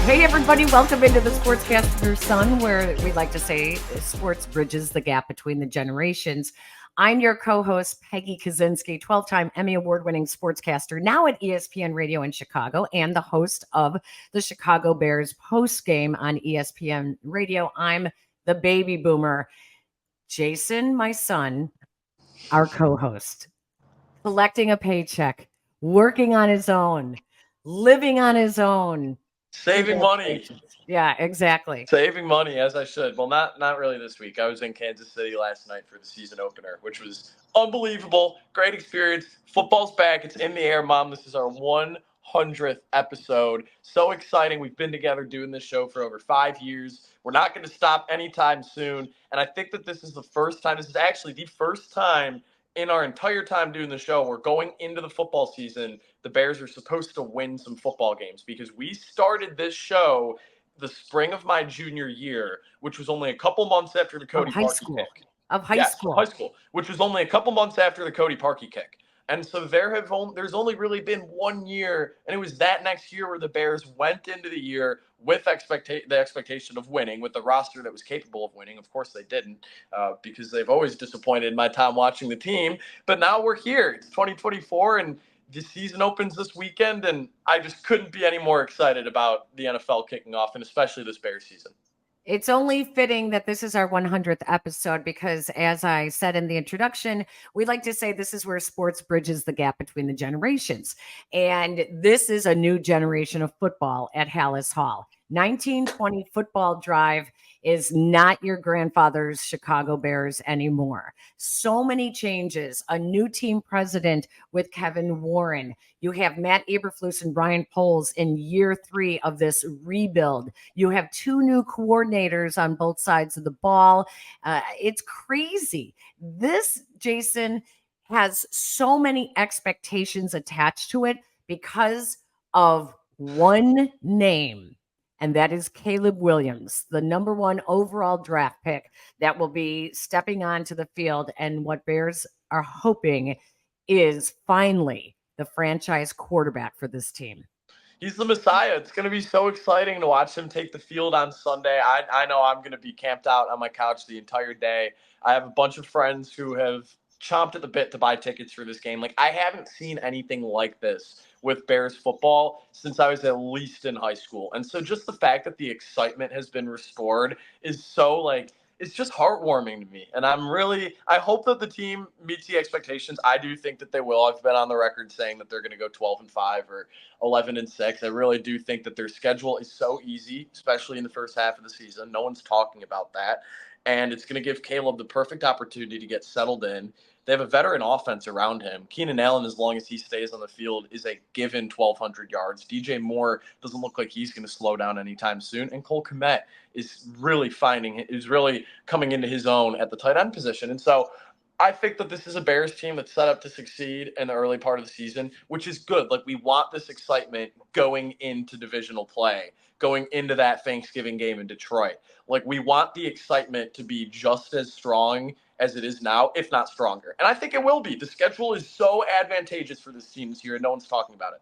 Hey, everybody, welcome into the Sportscaster Sun, where we like to say sports bridges the gap between the generations. I'm your co-host, Peggy Kaczynski, 12-time Emmy Award-winning sportscaster, now at ESPN Radio in Chicago, and the host of the Chicago Bears post-game on ESPN Radio. I'm the baby boomer. Jason, my son, our co-host, collecting a paycheck, working on his own, living on his own. Saving money. Yeah, exactly. Saving money, as I should. Well, not really this week. I was in Kansas City last night for the season opener, which was unbelievable. Great experience. Football's back. It's in the air, Mom. This is our 100th episode. So exciting. We've been together doing this show for over 5 years. We're not going to stop anytime soon. And I think that this is the first time. This is actually the first time in our entire time doing the show, we're going into the football season. The Bears are supposed to win some football games because we started this show the spring of my junior year, which was only a couple months after the Cody Parkey kick. Of high school, which was only a couple months after the Cody Parkey kick. And so there's only really been 1 year, and it was that next year where the Bears went into the year with the expectation of winning, with the roster that was capable of winning. Of course, they didn't, because they've always disappointed my time watching the team. But now we're here. It's 2024, and the season opens this weekend, and I just couldn't be any more excited about the NFL kicking off, and especially this Bears season. It's only fitting that this is our 100th episode because, as I said in the introduction, we like to say this is where sports bridges the gap between the generations. And this is a new generation of football at Hallis Hall. 1920 football drive is not your grandfather's Chicago Bears anymore. So many changes. A new team president with Kevin Warren. You have Matt Eberflus and Brian Poles in year 3 of this rebuild. You have 2 new coordinators on both sides of the ball. It's crazy. This, Jason, has so many expectations attached to it because of one name. And that is Caleb Williams, the number 1 overall draft pick that will be stepping onto the field. And what Bears are hoping is finally the franchise quarterback for this team. He's the Messiah. It's going to be so exciting to watch him take the field on Sunday. I know I'm going to be camped out on my couch the entire day. I have a bunch of friends who have chomped at the bit to buy tickets for this game. Like, I haven't seen anything like this with Bears football since I was at least in high school. And so just the fact that the excitement has been restored is so, like, it's just heartwarming to me. And I hope that the team meets the expectations. I do think that they will. I've been on the record saying that they're going to go 12-5 or 11-6. I really do think that their schedule is so easy, especially in the first half of the season. No one's talking about that. And it's going to give Caleb the perfect opportunity to get settled in. They have a veteran offense around him. Keenan Allen, as long as he stays on the field, is a given 1,200 yards. DJ Moore doesn't look like he's going to slow down anytime soon. And Cole Kmet is really coming into his own at the tight end position. And so I think that this is a Bears team that's set up to succeed in the early part of the season, which is good. Like, we want this excitement going into divisional play, going into that Thanksgiving game in Detroit. Like, we want the excitement to be just as strong as it is now, if not stronger. And I think it will be. The schedule is so advantageous for this team this year, and no one's talking about it.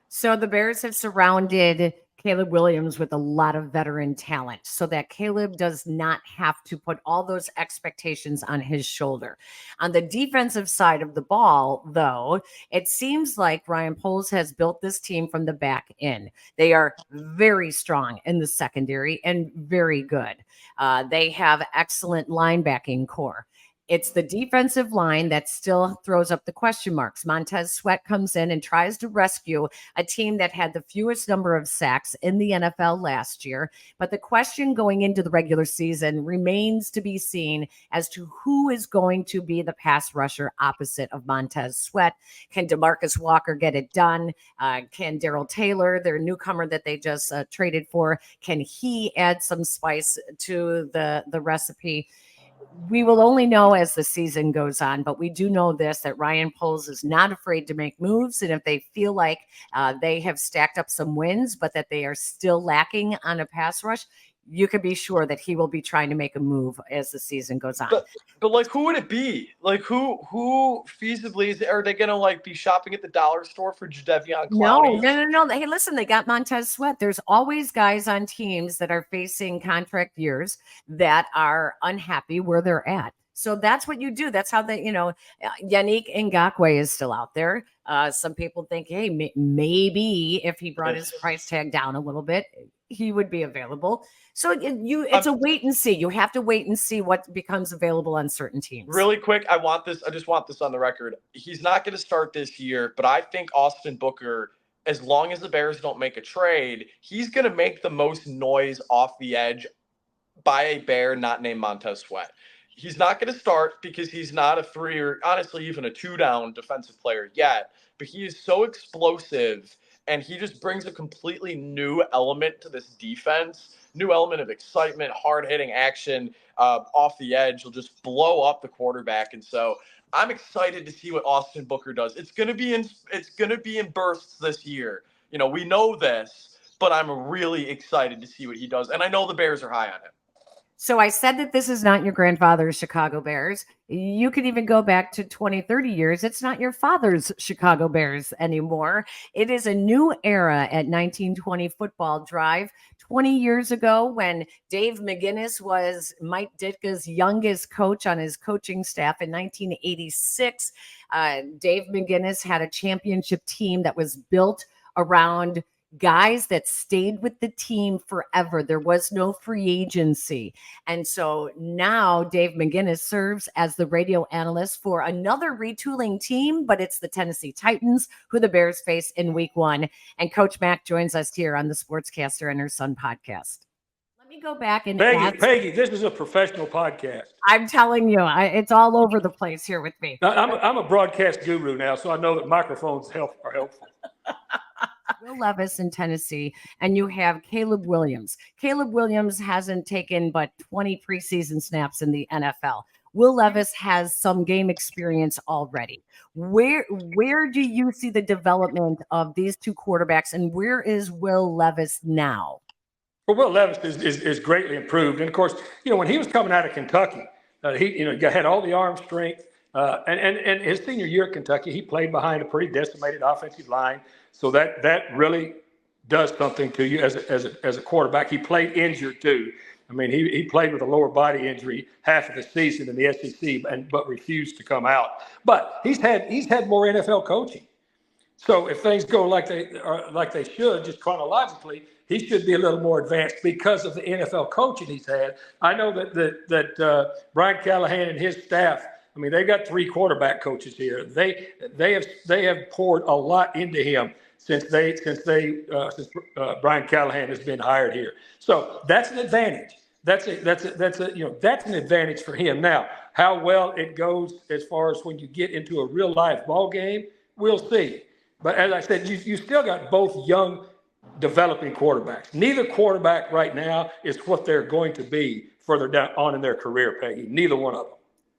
So the Bears have surrounded Caleb Williams with a lot of veteran talent so that Caleb does not have to put all those expectations on his shoulder. On the defensive side of the ball, though, it seems like Ryan Poles has built this team from the back in. They are very strong in the secondary and very good. They have excellent linebacking core. It's the defensive line that still throws up the question marks. Montez Sweat comes in and tries to rescue a team that had the fewest number of sacks in the NFL last year. But the question going into the regular season remains to be seen as to who is going to be the pass rusher opposite of Montez Sweat. Can DeMarcus Walker get it done? Can Darrell Taylor, their newcomer that they just traded for, can he add some spice to the recipe? We will only know as the season goes on, but we do know this, that Ryan Poles is not afraid to make moves. And if they feel like they have stacked up some wins, but that they are still lacking on a pass rush, you can be sure that he will be trying to make a move as the season goes on. But like, who would it be? Like, who feasibly are they going to like be shopping at the dollar store for Jadeveon Clowney? No. Hey, listen, they got Montez Sweat. There's always guys on teams that are facing contract years that are unhappy where they're at. So that's what you do. That's how they, Yannick Ngakoue is still out there. Some people think, hey, maybe if he brought his price tag down a little bit, he would be available. So it's a wait and see. You have to wait and see what becomes available on certain teams. Really quick, I just want this on the record. He's not going to start this year, but I think Austin Booker, as long as the Bears don't make a trade, he's going to make the most noise off the edge by a Bear not named Montez Sweat. He's not going to start because he's not a 3 or honestly even a 2-down defensive player yet, but he is so explosive and he just brings a completely new element to this defense, new element of excitement, hard-hitting action off the edge. He'll just blow up the quarterback. And so I'm excited to see what Austin Booker does. It's going to be in bursts this year. We know this, but I'm really excited to see what he does. And I know the Bears are high on him. So I said that this is not your grandfather's Chicago Bears. You could even go back to 20, 30 years. It's not your father's Chicago Bears anymore. It is a new era at 1920 Football Drive. 20 years ago, when Dave McGinnis was Mike Ditka's youngest coach on his coaching staff in 1986, Dave McGinnis had a championship team that was built around guys that stayed with the team forever. There was no free agency. And so now Dave McGinnis serves as the radio analyst for another retooling team, but it's the Tennessee Titans, who the Bears face in week 1. And Coach Mack joins us here on the Sportscaster and Her Son podcast. Let me go back and Peggy, this is a professional podcast. I'm telling you, it's all over the place here with me. I'm a broadcast guru now, so I know that microphones are helpful. Will Levis in Tennessee, and you have Caleb Williams. Caleb Williams hasn't taken but 20 preseason snaps in the NFL. Will Levis has some game experience already. Where do you see the development of these two quarterbacks, and where is Will Levis now? Well, Will Levis is greatly improved. And, of course, when he was coming out of Kentucky, he had all the arm strength. And his senior year at Kentucky, he played behind a pretty decimated offensive line. So that really does something to you as a quarterback. He played injured too. I mean, he played with a lower body injury half of the season in the SEC, but refused to come out. But he's had more NFL coaching. So if things go like they should, just chronologically, he should be a little more advanced because of the NFL coaching he's had. I know that Brian Callahan and his staff, I mean, they've got 3 quarterback coaches here. They have poured a lot into him since Brian Callahan has been hired here. So that's an advantage. That's an advantage for him. Now, how well it goes as far as when you get into a real life ball game, we'll see. But as I said, you still got both young, developing quarterbacks. Neither quarterback right now is what they're going to be further down on in their career, Peggy. Neither one of them.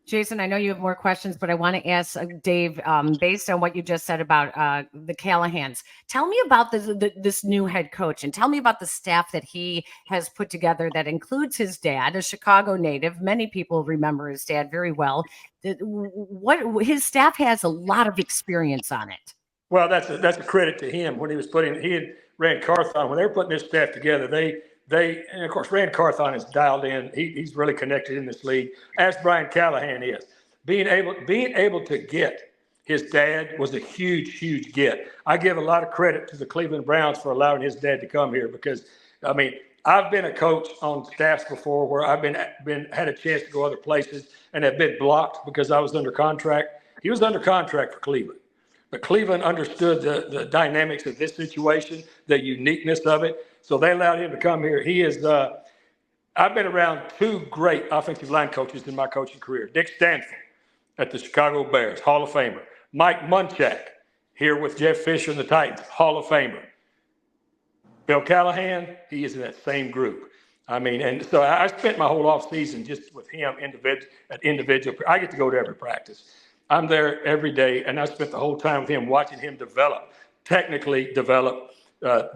Jason, I know you have more questions, but I want to ask Dave, based on what you just said about the Callahans, tell me about this new head coach, and tell me about the staff that he has put together that includes his dad, a Chicago native. Many people remember his dad very well. What his staff has a lot of experience on it. Well, that's a credit to him. When he and Rand Carthon, when they were putting this staff together, and of course, Rand Carthon is dialed in. He's really connected in this league, as Brian Callahan is. Being able to get his dad was a huge, huge get. I give a lot of credit to the Cleveland Browns for allowing his dad to come here because, I mean, I've been a coach on staffs before where I've had a chance to go other places and have been blocked because I was under contract. He was under contract for Cleveland. But Cleveland understood the dynamics of this situation, the uniqueness of it. So they allowed him to come here. He is, I've been around 2 great offensive line coaches in my coaching career. Dick Stanford at the Chicago Bears, Hall of Famer. Mike Munchak here with Jeff Fisher and the Titans, Hall of Famer. Bill Callahan, he is in that same group. I mean, and so I spent my whole off season just with him individual. I get to go to every practice. I'm there every day, and I spent the whole time with him watching him technically develop,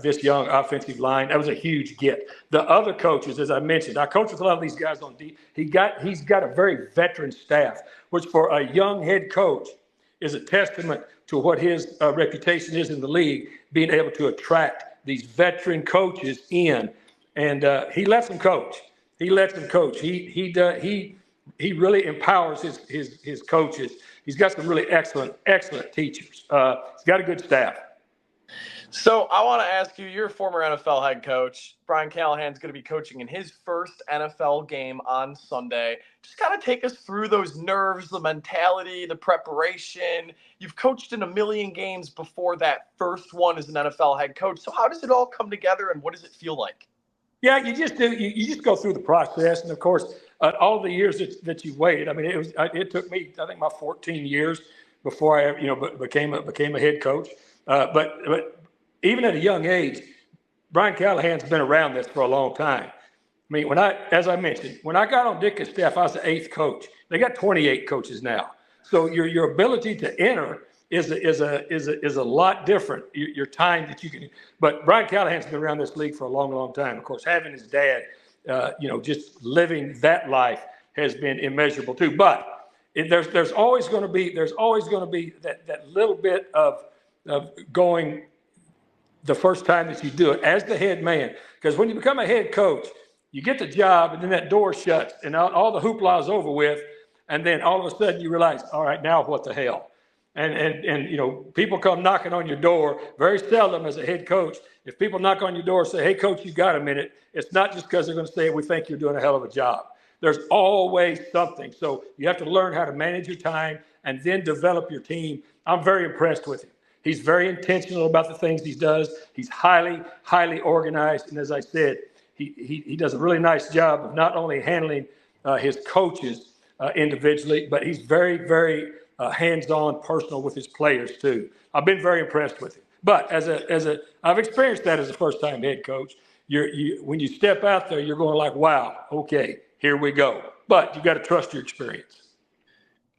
this young offensive line. That was a huge get. The other coaches, as I mentioned, I coach with a lot of these guys on D. He's got a very veteran staff, which for a young head coach is a testament to what his reputation is in the league, being able to attract these veteran coaches in. And he lets them coach. He lets them coach. He really empowers his coaches. He's got some really excellent teachers. He's got a good staff. So I want to ask you, you're a former NFL head coach. Brian Callahan's going to be coaching in his first NFL game on Sunday. Just kind of take us through those nerves, the mentality, the preparation. You've coached in a million games before that first one as an NFL head coach. So how does it all come together and what does it feel like? Yeah, you just do. You just go through the process, and of course, all the years that you waited. I mean, it took me, I think, my 14 years before I, became a head coach. But even at a young age, Brian Callahan's been around this for a long time. I mean, as I mentioned, when I got on Ditka's staff, I was the 8th coach. They got 28 coaches now. So your ability to enter is a lot different. Your time that you can. But Brian Callahan's been around this league for a long, long time. Of course, having his dad, just living that life has been immeasurable too. But there's always going to be that little bit of going the first time that you do it as the head man. Because when you become a head coach, you get the job and then that door shuts and all the hoopla is over with. And then all of a sudden you realize, all right, now what the hell? And people come knocking on your door. Very seldom as a head coach, if people knock on your door and say, hey, coach, you got a minute, it's not just because they're going to say, we think you're doing a hell of a job. There's always something. So you have to learn how to manage your time and then develop your team. I'm very impressed with him. He's very intentional about the things he does. He's highly, highly organized. And as I said, he does a really nice job of not only handling his coaches individually, but he's very, very hands-on, personal with his players too. I've been very impressed with him. But I've experienced that as a first-time head coach. When you step out there, you're going like, wow, okay, here we go. But you've got to trust your experience.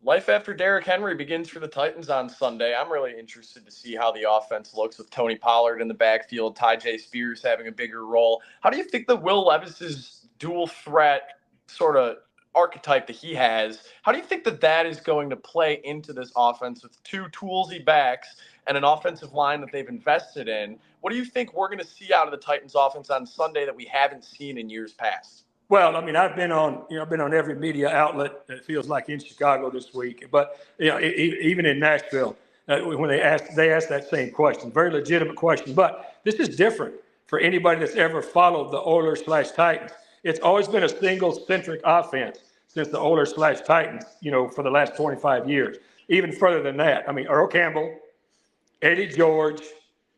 Life after Derrick Henry begins for the Titans on Sunday. I'm really interested to see how the offense looks with Tony Pollard in the backfield, Tandre Spears having a bigger role. How do you think that Will Levis's dual threat sort of archetype that he has, how do you think that is going to play into this offense with two toolsy backs and an offensive line that they've invested in? What do you think we're going to see out of the Titans offense on Sunday that we haven't seen in years past? Well, I mean, I've been on every media outlet, it feels like, in Chicago this week, but even in Nashville, when they asked that same question, very legitimate question. But this is different for anybody that's ever followed the Oilers/Titans. It's always been a single-centric offense since the Oilers/Titans, for the last 25 years. Even further than that, I mean, Earl Campbell, Eddie George,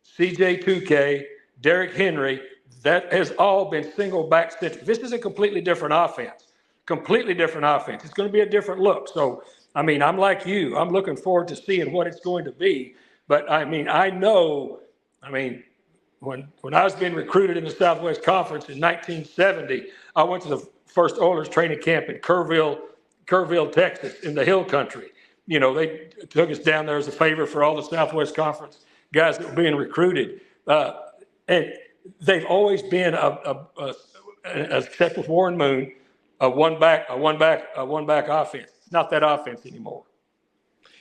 C.J. Touquet, Derrick Henry. That has all been single back centric. This is a completely different offense. It's going to be a different look. So, I mean, I'm like you. I'm looking forward to seeing what it's going to be. But, I mean, when I was being recruited in the Southwest Conference in 1970, I went to the first Oilers training camp in Kerrville, Texas, in the Hill Country. They took us down there as a favor for all the Southwest Conference guys that were being recruited. And they've always been except with Warren Moon, a one back offense. It's not that offense anymore.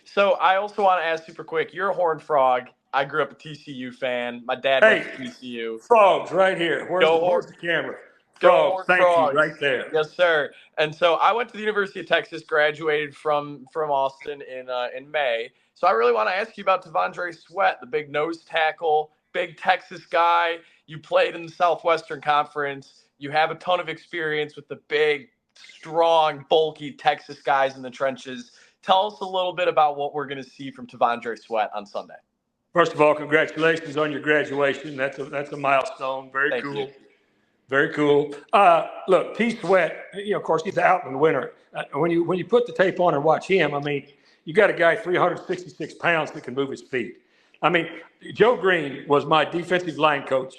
So I also want to ask super quick. You're a Horned Frog. I grew up a TCU fan. My dad went to TCU. Frogs right here. Where's the camera? Frogs, thank you, right there. Yes, sir. And so I went to the University of Texas, graduated from Austin in May. So I really want to ask you about Tandre Sweat, the big nose tackle, big Texas guy. You played in the Southwestern Conference. You have a ton of experience with the big, strong, bulky Texas guys in the trenches. Tell us a little bit about what we're going to see from Tandre Sweat on Sunday. First of all, congratulations on your graduation. That's a milestone. Very cool. Very cool. Look, T. Sweat, of course, he's the Outland winner. When you put the tape on and watch him, I mean, you got a guy 366 pounds that can move his feet. I mean, Joe Green was my defensive line coach.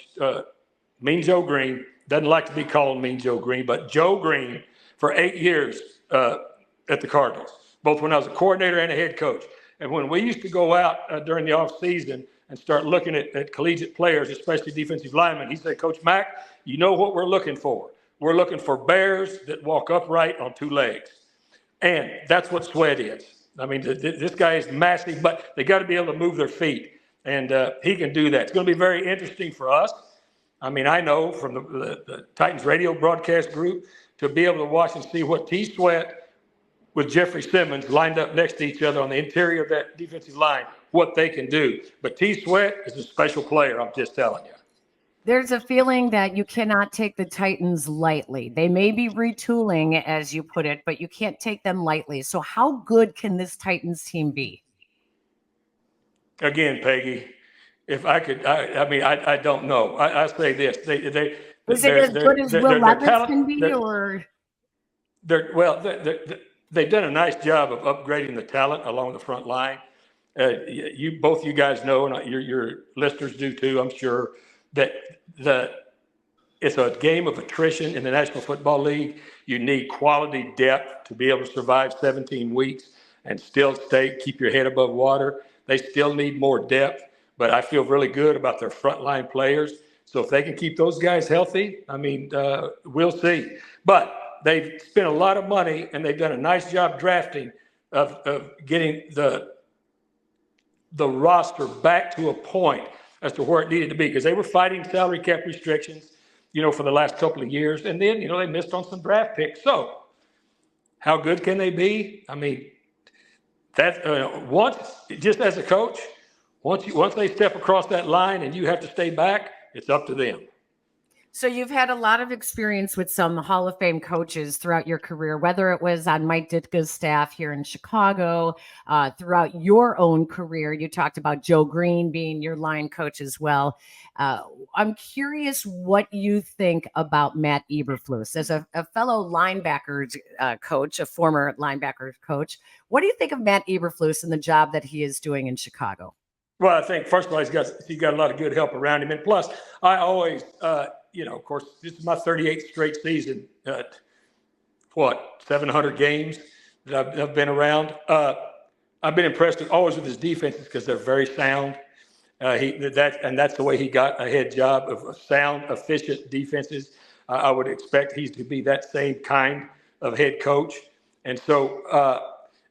Mean Joe Green, doesn't like to be called Mean Joe Green, but Joe Green for 8 years at the Cardinals, both when I was a coordinator and a head coach. And when we used to go out during the off season and start looking at collegiate players, especially defensive linemen. He said, Coach Mack, you know what we're looking for. We're looking for bears that walk upright on two legs. And that's what Sweat is. I mean, this guy is massive, but they got to be able to move their feet. And he can do that. It's going to be very interesting for us. I mean, I know from the Titans radio broadcast group to be able to watch and see what T-Sweat with Jeffrey Simmons lined up next to each other on the interior of that defensive line, what they can do. But T-Sweat is a special player, I'm just telling you. There's a feeling that you cannot take the Titans lightly. They may be retooling, as you put it, but you can't take them lightly. So how good can this Titans team be? Again, Peggy, if I could, I don't know. I say this. Is it as good as Will Levis can be, or? They've done a nice job of upgrading the talent along the front line. Both you guys know, and your listeners do too, I'm sure, that it's a game of attrition in the National Football League. You need quality depth to be able to survive 17 weeks and still keep your head above water. They still need more depth, but I feel really good about their frontline players. So if they can keep those guys healthy, I mean, we'll see. But they've spent a lot of money, and they've done a nice job drafting of getting the roster back to a point as to where it needed to be, because they were fighting salary cap restrictions, for the last couple of years. And then, they missed on some draft picks. So how good can they be? I mean, just as a coach, once they step across that line and you have to stay back, it's up to them. So you've had a lot of experience with some Hall of Fame coaches throughout your career, whether it was on Mike Ditka's staff here in Chicago, throughout your own career. You talked about Joe Green being your line coach as well. I'm curious what you think about Matt Eberflus as a fellow linebackers coach, a former linebacker coach. What do you think of Matt Eberflus and the job that he is doing in Chicago? Well, I think, first of all, he's got a lot of good help around him. And plus, I always of course, this is my 38th straight season. 700 games that I've been around. I've been impressed always with his defenses because they're very sound. That's the way he got a head job of sound, efficient defenses. I would expect he's to be that same kind of head coach. And so,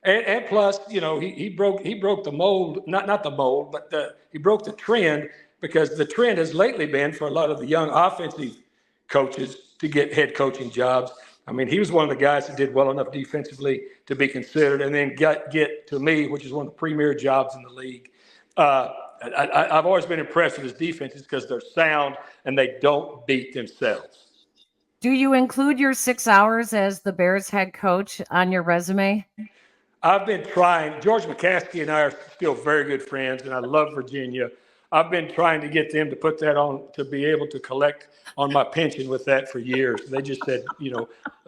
and plus, he broke the mold, not the mold, but he broke the trend. Because the trend has lately been for a lot of the young offensive coaches to get head coaching jobs. I mean, he was one of the guys that did well enough defensively to be considered, and then get to me, which is one of the premier jobs in the league. I've always been impressed with his defenses because they're sound and they don't beat themselves. Do you include your 6 hours as the Bears head coach on your resume? I've been trying. George McCaskey and I are still very good friends, and I love Virginia. I've been trying to get them to put that on, to be able to collect on my pension with that for years. They just said,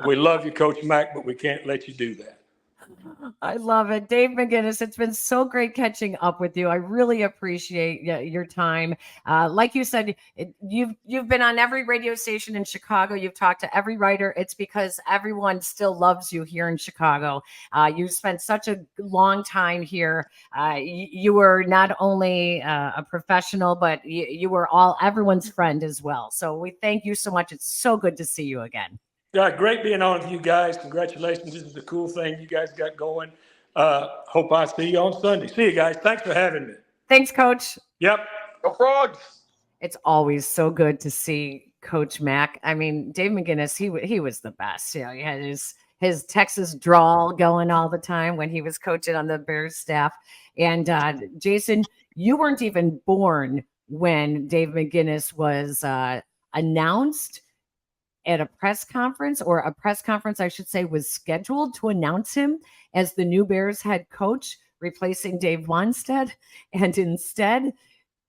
we love you, Coach Mack, but we can't let you do that. I love it. Dave McGinnis, it's been so great catching up with you. I really appreciate your time. Like you said, you've been on every radio station in Chicago. You've talked to every writer. It's because everyone still loves you here in Chicago. You spent such a long time here. You were not only a professional, but you were everyone's friend as well. So we thank you so much. It's so good to see you again. Yeah, great being on with you guys. Congratulations. This is a cool thing you guys got going. Hope I see you on Sunday. See you guys. Thanks for having me. Thanks, Coach. Yep. Go Frogs. It's always so good to see Coach Mack. I mean, Dave McGinnis, he was the best. He had his Texas drawl going all the time when he was coaching on the Bears staff. And Jason, you weren't even born when Dave McGinnis was announced at a press conference, or a press conference, I should say, was scheduled to announce him as the new Bears head coach, replacing Dave Wanstead. And instead,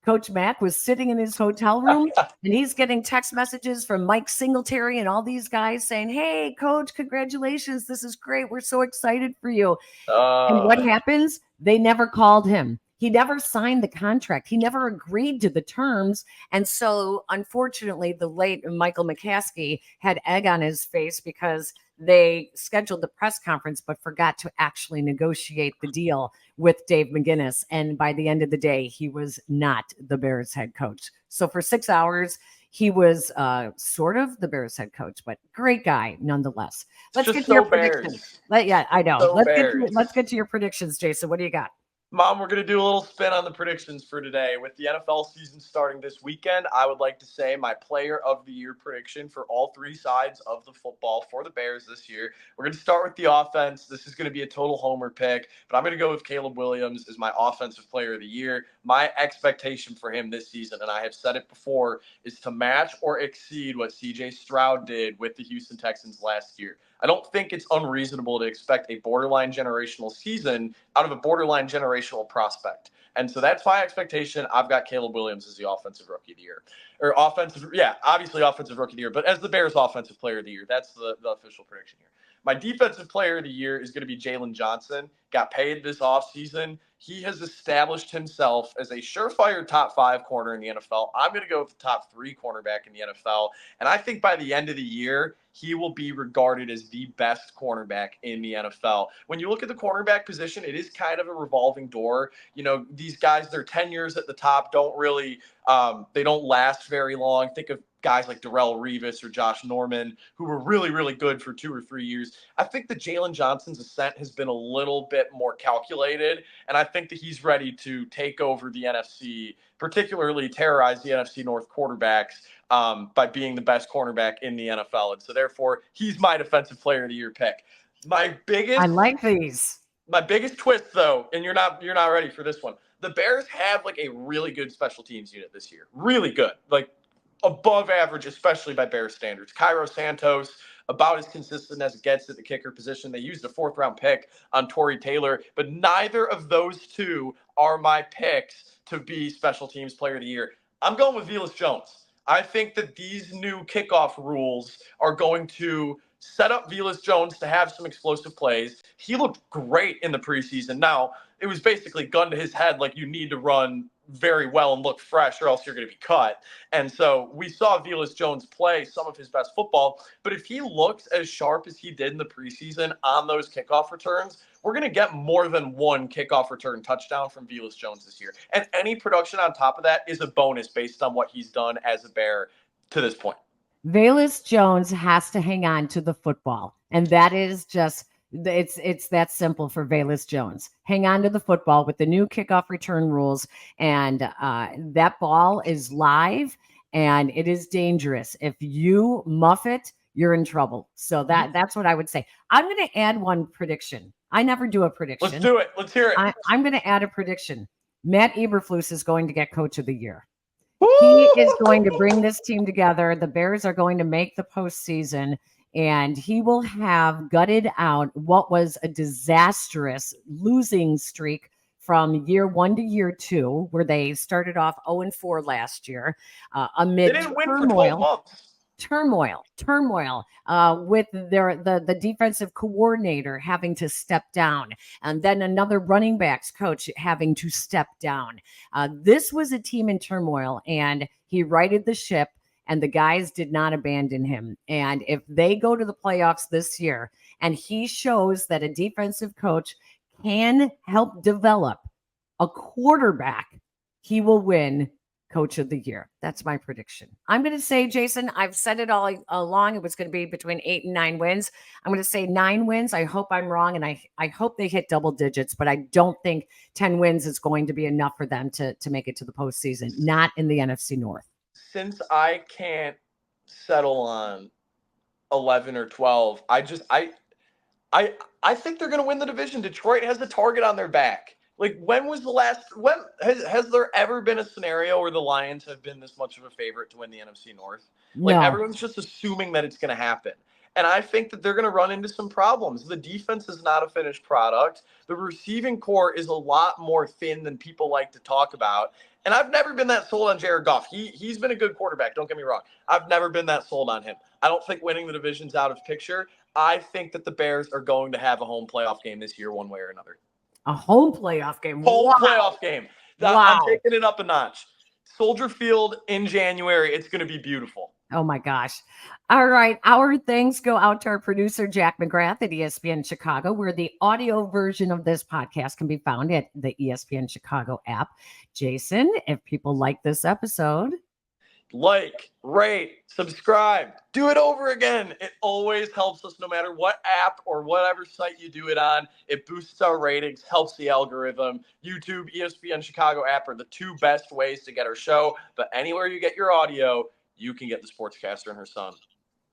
Coach Mack was sitting in his hotel room and he's getting text messages from Mike Singletary and all these guys saying, "Hey, Coach, congratulations. This is great. We're so excited for you." And what happens? They never called him. He never signed the contract. He never agreed to the terms. And so, unfortunately, the late Michael McCaskey had egg on his face because they scheduled the press conference, but forgot to actually negotiate the deal with Dave McGinnis. And by the end of the day, he was not the Bears head coach. So for 6 hours, he was sort of the Bears head coach, but great guy nonetheless. Let's get to your predictions. Yeah, I know. Let's get to your predictions, Jason. What do you got? Mom, we're going to do a little spin on the predictions for today. With the NFL season starting this weekend, I would like to say my player of the year prediction for all three sides of the football for the Bears this year. We're going to start with the offense. This is going to be a total homer pick, but I'm going to go with Caleb Williams as my offensive player of the year. My expectation for him this season, and I have said it before, is to match or exceed what C.J. Stroud did with the Houston Texans last year. I don't think it's unreasonable to expect a borderline generational season out of a borderline generational prospect. And so that's my expectation. I've got Caleb Williams as the offensive rookie of the year. Obviously offensive rookie of the year, but as the Bears offensive player of the year. That's the official prediction here. My defensive player of the year is going to be Jalen Johnson. Got paid this offseason. He has established himself as a surefire top 5 corner in the NFL. I'm going to go with the top 3 cornerback in the NFL. And I think by the end of the year, he will be regarded as the best cornerback in the NFL. When you look at the cornerback position, it is kind of a revolving door. You know, these guys, their tenures at the top don't really, they don't last very long. Think of guys like Darrelle Revis or Josh Norman, who were really, really good for 2 or 3 years. I think that Jalen Johnson's ascent has been a little bit more calculated, and I think that he's ready to take over the NFC, particularly terrorize the NFC North quarterbacks by being the best cornerback in the NFL. And so therefore, he's my defensive player of the year pick. I like these. My biggest twist, though, and you're not ready for this one. The Bears have like a really good special teams unit this year. Really good. Like above average, especially by Bears standards. Cairo Santos, about as consistent as it gets at the kicker position. They used a 4th-round pick on Torrey Taylor, but neither of those two are my picks to be special teams player of the year. I'm going with Velus Jones. I think that these new kickoff rules are going to set up Velus Jones to have some explosive plays. He looked great in the preseason. Now, it was basically gun to his head, like you need to run very well and look fresh or else you're going to be cut. And so we saw Velus Jones play some of his best football, but if he looks as sharp as he did in the preseason on those kickoff returns, we're going to get more than one kickoff return touchdown from Velus Jones this year. And any production on top of that is a bonus based on what he's done as a Bear to this point. Velus Jones has to hang on to the football, and that is just it's that simple for Velus Jones. Hang on to the football with the new kickoff return rules, and that ball is live and it is dangerous. If you muff it, you're in trouble. So that's what I would say. I'm going to add one prediction. I never do a prediction. Let's do it. Let's hear it. I'm going to add a prediction. Matt Eberflus is going to get Coach of the Year. Woo! He is going to bring this team together. The Bears are going to make the postseason, and he will have gutted out what was a disastrous losing streak from year 1 to year 2, where they started off 0-4 last year amid they didn't win for 12 months. turmoil with the defensive coordinator having to step down, and then another running backs coach having to step down. This was a team in turmoil, and he righted the ship, and the guys did not abandon him. And if they go to the playoffs this year and he shows that a defensive coach can help develop a quarterback, he will win Coach of the Year. That's my prediction. I'm going to say, Jason, I've said it all along. It was going to be between 8 and 9 wins. I'm going to say 9 wins. I hope I'm wrong, and I hope they hit double digits, but I don't think 10 wins is going to be enough for them to make it to the postseason, not in the NFC North. Since I can't settle on 11 or 12, I think they're going to win the division. Detroit has the target on their back. Like, when has there ever been a scenario where the Lions have been this much of a favorite to win the NFC North? Like, everyone's just assuming that it's going to happen. And I think that they're going to run into some problems. The defense is not a finished product. The receiving core is a lot more thin than people like to talk about. And I've never been that sold on Jared Goff. He's been a good quarterback. Don't get me wrong. I've never been that sold on him. I don't think winning the division's out of picture. I think that the Bears are going to have a home playoff game this year, one way or another. A home playoff game. Playoff game. Wow. I'm taking it up a notch. Soldier Field in January. It's going to be beautiful. Oh my gosh. All right. Our thanks go out to our producer, Jack McGrath at ESPN Chicago, where the audio version of this podcast can be found at the ESPN Chicago app. Jason, if people like this episode, like, rate, subscribe, do it over again. It always helps us no matter what app or whatever site you do it on. It boosts our ratings, helps the algorithm. YouTube, ESPN Chicago app are the two best ways to get our show. But anywhere you get your audio, you can get the Sportscaster and her son.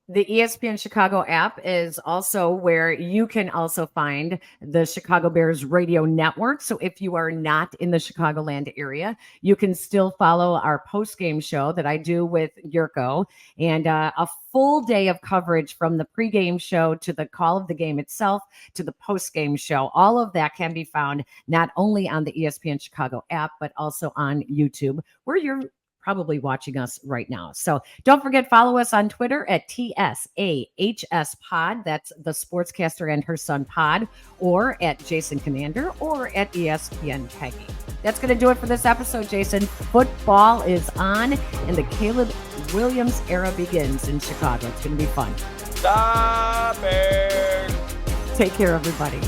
the ESPN Chicago app is also where you can also find the Chicago Bears radio network. So if you are not in the Chicagoland area, you can still follow our post-game show that I do with Yurko, and a full day of coverage from the pregame show to the call of the game itself to the post-game show. All of that can be found not only on the ESPN Chicago app, but also on YouTube, where you're probably watching us right now. So don't forget, follow us on Twitter at TSAHS Pod. That's the Sportscaster and her son pod, or at Jason Commander, or at ESPN Peggy. That's going to do it for this episode, Jason. Football is on, and the Caleb Williams era begins in Chicago. It's going to be fun. Stop it. Take care, everybody.